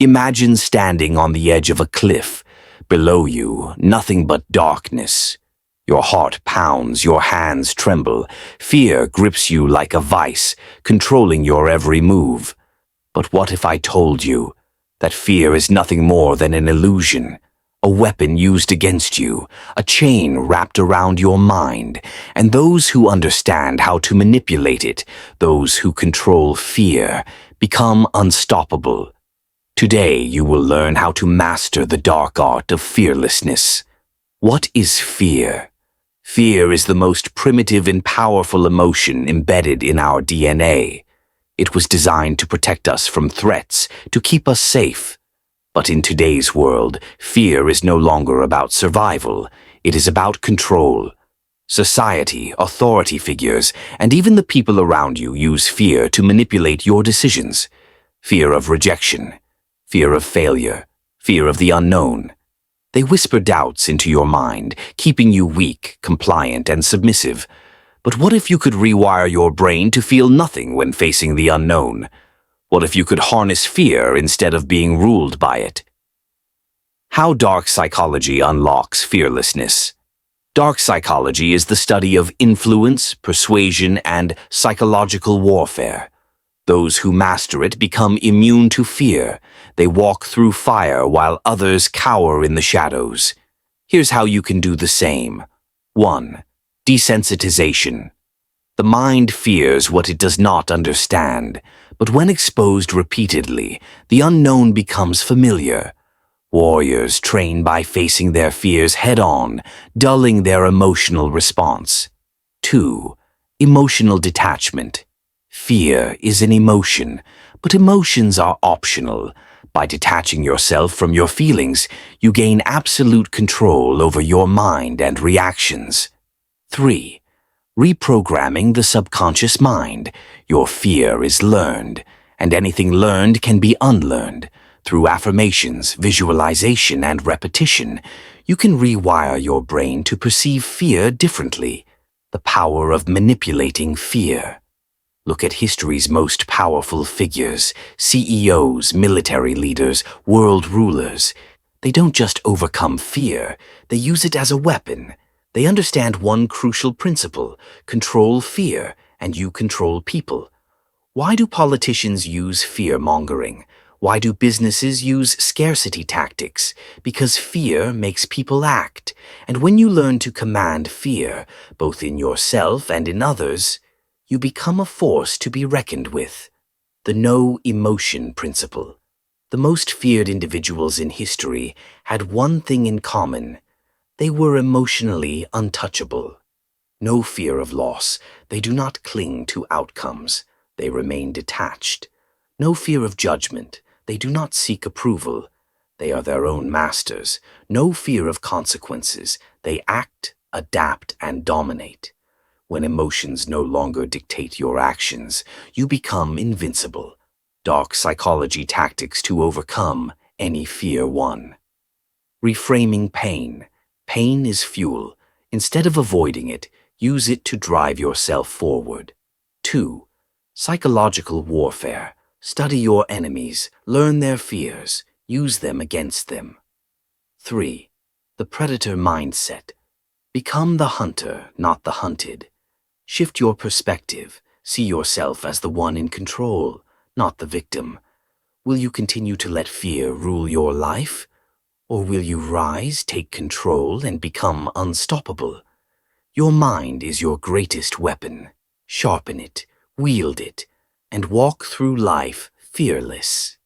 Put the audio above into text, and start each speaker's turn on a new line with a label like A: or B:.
A: Imagine standing on the edge of a cliff. Below you, nothing but darkness. Your heart pounds, your hands tremble. Fear grips you like a vice, controlling your every move. But what if I told you that fear is nothing more than an illusion, a weapon used against you, a chain wrapped around your mind, and those who understand how to manipulate it, those who control fear, become unstoppable. Today you will learn how to master the dark art of fearlessness. What is fear? Fear is the most primitive and powerful emotion embedded in our DNA. It was designed to protect us from threats, to keep us safe. But in today's world, fear is no longer about survival. It is about control. Society, authority figures, and even the people around you use fear to manipulate your decisions. Fear of rejection, fear of failure, fear of the unknown. They whisper doubts into your mind, keeping you weak, compliant, and submissive. But what if you could rewire your brain to feel nothing when facing the unknown? What if you could harness fear instead of being ruled by it? How dark psychology unlocks fearlessness. Dark psychology is the study of influence, persuasion, and psychological warfare. Those who master it become immune to fear. They walk through fire while others cower in the shadows. Here's how you can do the same. 1. Desensitization. The mind fears what it does not understand, but when exposed repeatedly, the unknown becomes familiar. Warriors train by facing their fears head-on, dulling their emotional response. 2. Emotional detachment. Fear is an emotion, but emotions are optional. By detaching yourself from your feelings, you gain absolute control over your mind and reactions. 3. Reprogramming the subconscious mind. Your fear is learned, and anything learned can be unlearned. Through affirmations, visualization, and repetition, you can rewire your brain to perceive fear differently. The power of manipulating fear. Look at history's most powerful figures, CEOs, military leaders, world rulers. They don't just overcome fear, they use it as a weapon. They understand one crucial principle: control fear, and you control people. Why do politicians use fear-mongering? Why do businesses use scarcity tactics? Because fear makes people act. And when you learn to command fear, both in yourself and in others, you become a force to be reckoned with. The no emotion principle. The most feared individuals in history had one thing in common. They were emotionally untouchable. No fear of loss. They do not cling to outcomes. They remain detached. No fear of judgment. They do not seek approval. They are their own masters. No fear of consequences. They act, adapt, and dominate. When emotions no longer dictate your actions, you become invincible. Dark psychology tactics to overcome any fear. 1. Reframing pain. Pain is fuel. Instead of avoiding it, use it to drive yourself forward. 2. Psychological warfare. Study your enemies, learn their fears, use them against them. 3. The predator mindset. Become the hunter, not the hunted. Shift your perspective. See yourself as the one in control, not the victim. Will you continue to let fear rule your life? Or will you rise, take control, and become unstoppable? Your mind is your greatest weapon. Sharpen it, wield it, and walk through life fearless.